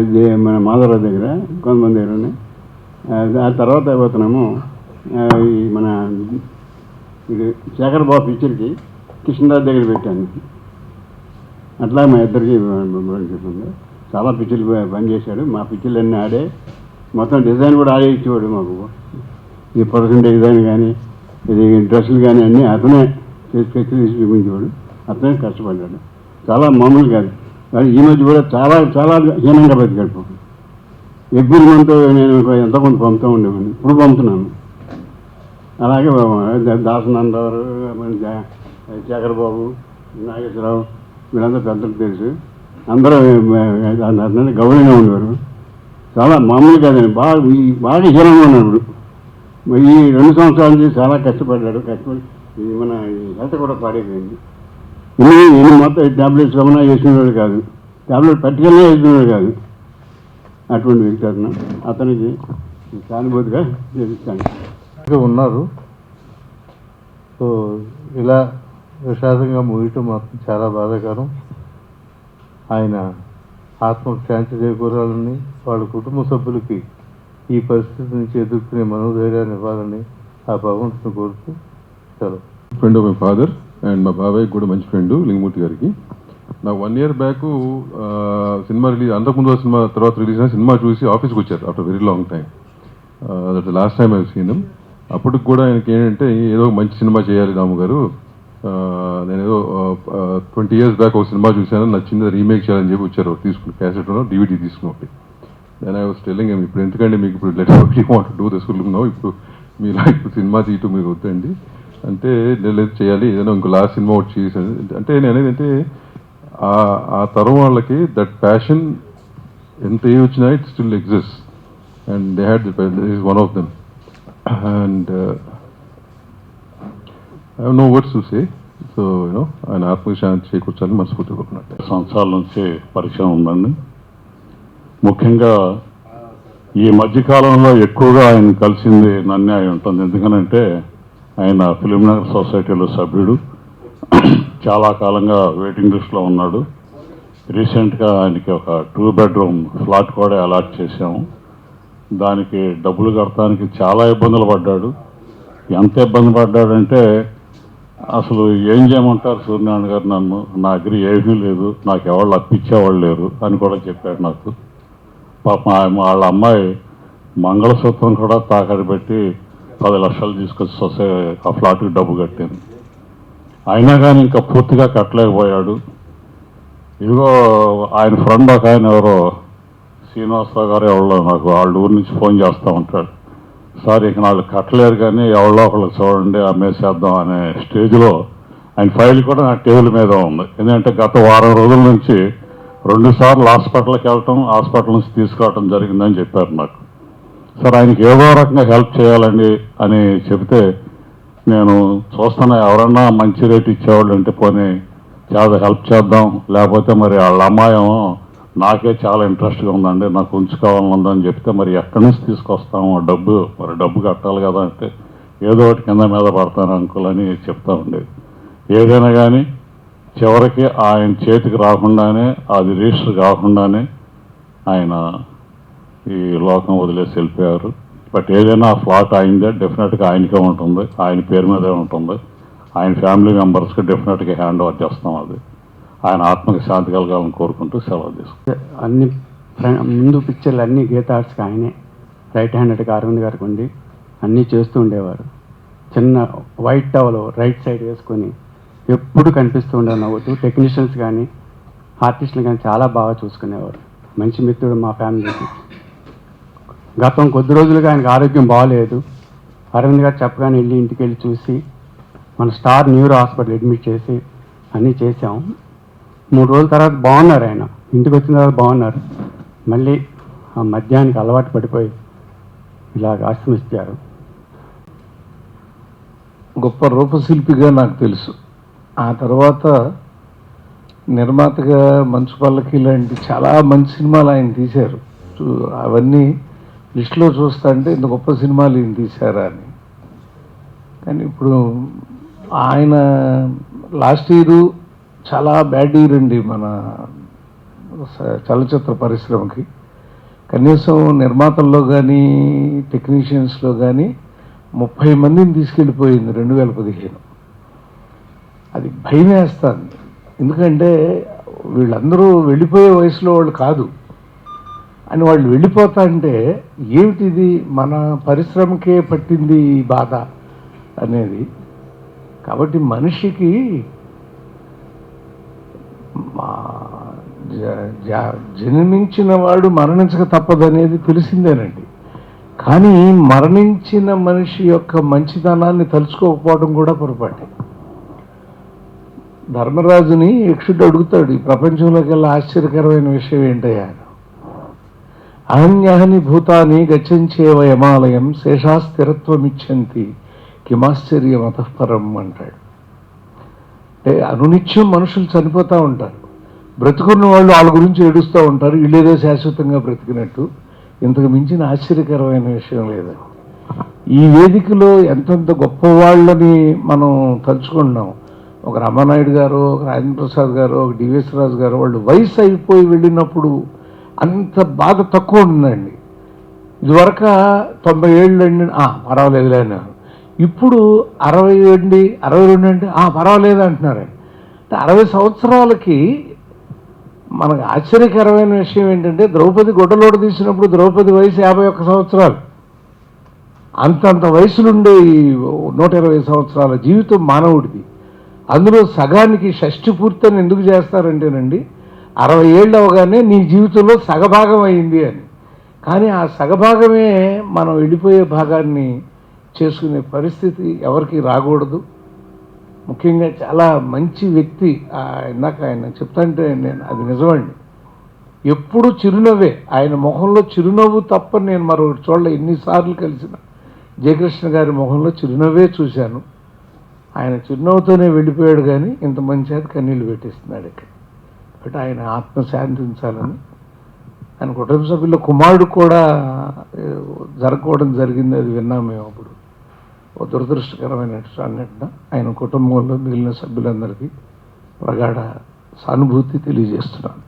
ఇది మన మాధవరావు దగ్గర కొంతమంది దగ్గర ఉన్నాయి. ఆ తర్వాత అయిపోతున్నాము ఈ మన ఇది శేఖర్ బాబు పిక్చర్కి కృష్ణరాజు దగ్గర పెట్టాను. అట్లా మా ఇద్దరికి చెప్పింది. చాలా పిక్చర్లు పనిచేశాడు. మా పిక్చర్లు అన్నీ ఆడే, మొత్తం డిజైన్ కూడా ఆడే ఇచ్చేవాడు మాకు. ఇది ప్రొడక్షన్ డిజైన్ కానీ, ఇది డ్రెస్సులు కానీ అన్నీ అతనే చేసి చూపించేవాడు. అతనే కష్టపడ్డాడు. చాలా మామూలు కాదు. కానీ ఈ మధ్య కూడా చాలా చాలా హీనంగా బతికాడు. ఎవ్రీ మంత్ నేను ఎంతో కొంత పంపుతూ ఉండేవాడిని. ఇప్పుడు పంపుతున్నాను. అలాగే దాసనందరావు, శేఖర్ బాబు, నాగేశ్వరరావు వీళ్ళందరూ పెద్దలు తెలుసు. అందరూ గౌరవంగా ఉండేవారు. చాలా మామూలు కాదండి. బాగా హీనంగా ఉన్నాడు. ఈ 2 సంవత్సరాల నుంచి చాలా కష్టపడ్డాడు. కష్టపడి మన హెల్త్ కూడా పాడైపోయింది. ఇన్ని మొత్తం ట్యాబ్లెట్స్ ఏమైనా వేసినవాడు కాదు, ట్యాబ్లెట్ పట్టుకెళ్ళినా వేసినవాడు కాదు. అటువంటి వ్యక్తి అతనికి సానుభూతిగా చేస్తాను ఉన్నారు. సో ఇలా విషాదంగా ముగియటం మాత్రం చాలా బాధాకరం. ఆయన ఆత్మకు శాంతి చేకూరాలని, వాళ్ళ కుటుంబ సభ్యులకి ఈ పరిస్థితి నుంచి ఎదుర్కొనే మనోధైర్యాన్ని ఇవ్వాలని ఆ భగవంతుని కోరుతూ సెలవు. Friend of my father and మా బాబాయ్ కూడా మంచి ఫ్రెండ్ లింగమూర్తి గారికి. నాకు 1 year బ్యాక్ సినిమా రిలీజ్, అంతకుముందు సినిమా తర్వాత రిలీజ్ అయిన సినిమా చూసి ఆఫీస్కి వచ్చారు after very long time. That the last time I seen him. అప్పటికి కూడా ఆయనకి ఏంటంటే ఏదో మంచి సినిమా చేయాలి రాము గారు, నేను ఏదో 20 years బ్యాక్ ఒక సినిమా చూశాను, నచ్చింది రీమేక్ చేయాలని చెప్పి వచ్చారు. తీసుకుని క్యాసెట్ DVD తీసుకుని ఒకటి. Then I was telling him, ఇప్పుడు ఎందుకంటే మీకు ఇప్పుడు let you want to do this no, ఇప్పుడు మీరు ఇప్పుడు సినిమా తీయటం మీకు వద్దండి అంటే, లేదు చేయాలి, ఏదైనా ఇంకో లాస్ట్ సినిమా ఒకటి చేశాను అంటే. నేను అనేది అంటే ఆ తరం వాళ్ళకి దట్ ప్యాషన్ ఎంత ఏ వచ్చినా it still exist and they had this is one of them. And I have no words to say. So you know ఆయన ఆత్మశాంతి చేకూర్చాలని మనస్ఫూర్తిగా కోరుకున్నట్టు. 2 సంవత్సరాల నుంచి పరిచయం ఉందండి. ముఖ్యంగా ఈ మధ్యకాలంలో ఎక్కువగా ఆయన కలిసింది నన్నే అయి ఉంటుంది. ఎందుకనంటే ఆయన ఫిలింనగర్ సొసైటీలో సభ్యుడు, చాలా కాలంగా వెయిటింగ్ లిస్ట్లో ఉన్నాడు. రీసెంట్గా ఆయనకి ఒక 2 bedroom ఫ్లాట్ కూడా అలాట్ చేశాము. దానికి డబ్బులు కట్టడానికి చాలా ఇబ్బందులు పడ్డాడు. ఎంత ఇబ్బంది పడ్డాడంటే అసలు ఏం చేయమంటారు సూర్యనారాయణ గారు నన్ను, నా దగ్గర ఏమీ లేదు, నాకు ఎవరు అప్పించేవాళ్ళు లేరు అని కూడా చెప్పాడు నాకు. పాపం వాళ్ళ అమ్మాయి మంగళసూత్రం కూడా తాకట్టు పెట్టి 10 లక్షలు తీసుకొచ్చి ఆ ఫ్లాట్కి డబ్బు కట్టింది. అయినా కానీ ఇంకా పూర్తిగా కట్టలేకపోయాడు. ఇదిగో ఆయన ఫ్రెండ్ ఒక ఆయన ఎవరో శ్రీనివాసరావు గారు ఎవరో నాకు వాళ్ళ ఊరి నుంచి ఫోన్ చేస్తూ ఉంటాడు, సార్ ఇక వాళ్ళు కట్టలేరు కానీ ఎవరో ఒకళ్ళకి చూడండి అమ్మేసేద్దాం అనే స్టేజ్లో ఆయన ఫైల్ కూడా నా టేబుల్ మీద ఉంది. ఎందుకంటే గత వారం రోజుల నుంచి 2 సార్లు హాస్పిటల్కి వెళ్ళటం, హాస్పిటల్ నుంచి తీసుకురావటం జరిగిందని చెప్పారు నాకు. సార్ ఆయనకి ఏదో రకంగా హెల్ప్ చేయాలండి అని చెబితే, నేను చూస్తున్నా ఎవరన్నా మంచి రేట్ ఇచ్చేవాళ్ళు అంటే పోనీ చాలా హెల్ప్ చేద్దాం, లేకపోతే మరి వాళ్ళ అమ్మాయం నాకే చాలా ఇంట్రెస్ట్గా ఉందండి, నాకు ఉంచుకోవాలని ఉందని చెప్తే మరి ఎక్కడి నుంచి తీసుకొస్తాము డబ్బు, మరి డబ్బు కట్టాలి కదా అంటే ఏదో ఒకటి కింద మీద పడతాను అంకుల్ అని చెప్తా ఉండేది. ఏదైనా కానీ చివరికి ఆయన చేతికి రాకుండానే, అది రిజిస్టర్ కాకుండానే ఆయన ఈ లోకం వదిలేసి వెళ్ళిపోయారు. బట్ ఏదైనా ఆ ఫ్లాట్ అయిందే డెఫినెట్గా ఆయనకే ఉంటుంది, ఆయన పేరు మీదే ఉంటుంది. ఆయన ఫ్యామిలీ మెంబర్స్కి డెఫినెట్గా హ్యాండ్ ఓవర్ చేస్తాం. అది ఆయన ఆత్మకి శాంతి కలగాలని కోరుకుంటూ సెలవు తీసుకుంటాం. అన్ని ముందు పిక్చర్లు అన్నీ గీత ఆర్ట్స్కి ఆయనే రైట్ హ్యాండెడ్గా అరవింద్ గారికి ఉండి అన్నీ చేస్తూ ఉండేవారు. చిన్న వైట్ టవల్ రైట్ సైడ్ వేసుకొని ఎప్పుడు కనిపిస్తూ ఉండే నవ్వుతూ. టెక్నీషియన్స్ కానీ ఆర్టిస్టులు కానీ చాలా బాగా చూసుకునేవారు. మంచి మిత్రుడు మా ఫ్యామిలీకి. గతం కొద్ది రోజులుగా ఆయనకు ఆరోగ్యం బాగాలేదు. అరవింద్ గారు చెప్పగానే వెళ్ళి ఇంటికి వెళ్ళి చూసి మన స్టార్ న్యూరో హాస్పిటల్ అడ్మిట్ చేసి అన్నీ చేసాం. 3 రోజుల తర్వాత బాగున్నారు. ఆయన ఇంటికి వచ్చిన తర్వాత బాగున్నారు. మళ్ళీ ఆ మద్యానికి అలవాటు పడిపోయి ఇలాగ ఆశ్రమిస్తారు. గొప్ప రూపశిల్పిగా నాకు తెలుసు. ఆ తర్వాత నిర్మాతగా మంచు పల్లకి లాంటి చాలా మంచి సినిమాలు ఆయన తీశారు. అవన్నీ లిస్టులో చూస్తా అంటే ఇంత గొప్ప సినిమాలు ఈయన తీశారా అని. కానీ ఇప్పుడు ఆయన లాస్ట్ ఇయర్ చాలా బ్యాడ్ ఇయర్ అండి మన చలచిత్ర పరిశ్రమకి. కనీసం నిర్మాతల్లో కానీ టెక్నీషియన్స్లో కానీ 30 మందిని తీసుకెళ్ళిపోయింది 2015. అది భయం వేస్తుంది. ఎందుకంటే వీళ్ళందరూ వెళ్ళిపోయే వయసులో వాళ్ళు కాదు అని వాళ్ళు వెళ్ళిపోతా అంటే ఏమిటిది మన పరిశ్రమకే పట్టింది ఈ బాధ అనేది. కాబట్టి మనిషికి జన్మించిన వాడు మరణించక తప్పదనేది తెలిసిందేనండి. కానీ మరణించిన మనిషి యొక్క మంచితనాన్ని తలుచుకోకపోవడం కూడా పొరపాటే. ధర్మరాజుని యక్షుడు అడుగుతాడు, ఈ ప్రపంచంలోకి వెళ్ళి ఆశ్చర్యకరమైన విషయం ఏంటయ్యా? అహన్యాహని భూతాన్ని గచ్చంచేవ యమాలయం శేషా స్థిరత్వమిచ్చంతి కిమాశ్చర్యం అతఃపరం అంటాడు. అంటే అనునిత్యం మనుషులు చనిపోతూ ఉంటారు. బ్రతుకున్న వాళ్ళు వాళ్ళ గురించి ఏడుస్తూ ఉంటారు, వీళ్ళేదో శాశ్వతంగా బ్రతికినట్టు. ఇంతకు మించిన ఆశ్చర్యకరమైన విషయం లేదండి. ఈ వేదికలో ఎంతెంత గొప్పవాళ్ళని మనం తలుచుకుంటున్నాం. ఒక రామానాయుడు గారు, ఒక రాజేంద్ర ప్రసాద్ గారు, ఒక డివిఎస్ రాజు గారు, వాళ్ళు వయసు అయిపోయి వెళ్ళినప్పుడు అంత బాధ తక్కువ ఉందండి. ఇదివరకు 90 ఏళ్ళు అండి, పర్వాలేదులే అన్నారు. ఇప్పుడు 60 అండి, 62 అండి, పర్వాలేదు అంటున్నారండి. అంటే 60 సంవత్సరాలకి మనకు ఆశ్చర్యకరమైన విషయం ఏంటంటే, ద్రౌపది గుడ్డలోడ తీసినప్పుడు ద్రౌపది వయసు 51 సంవత్సరాలు. అంతంత వయసులుండే 120 సంవత్సరాల జీవితం మానవుడిది. అందులో సగానికి షష్ఠి పూర్తి అని ఎందుకు చేస్తారంటేనండి, 60 ఏళ్ళు అవగానే నీ జీవితంలో సగభాగం అయింది అని. కానీ ఆ సగభాగమే మనం వెళ్ళిపోయే భాగాన్ని చేసుకునే పరిస్థితి ఎవరికి రాకూడదు. ముఖ్యంగా చాలా మంచి వ్యక్తి, ఇందాక ఆయన చెప్తాంటే నేను అది నిజమండి. ఎప్పుడు చిరునవ్వే, ఆయన మొహంలో చిరునవ్వు తప్ప నేను మరొకటి చూడలే. ఎన్నిసార్లు కలిసిన జయకృష్ణ గారి మొహంలో చిరునవ్వే చూశాను. ఆయన చిరునవ్వుతోనే వెళ్ళిపోయాడు, కానీ ఇంత మంచి అది కన్నీళ్ళు పెట్టేస్తున్నాడు ఇక్కడ. బట్ ఆయన ఆత్మ శాంతించాలని, ఆయన కుటుంబ సభ్యుల కుమారుడు కూడా జరగకపోవడం జరిగింది. అది విన్నాం మేము అప్పుడు. ఓ దురదృష్టకరమైన సంఘటన. ఆయన కుటుంబంలో మిగిలిన సభ్యులందరికీ ప్రగాఢ సానుభూతి తెలియజేస్తున్నాను.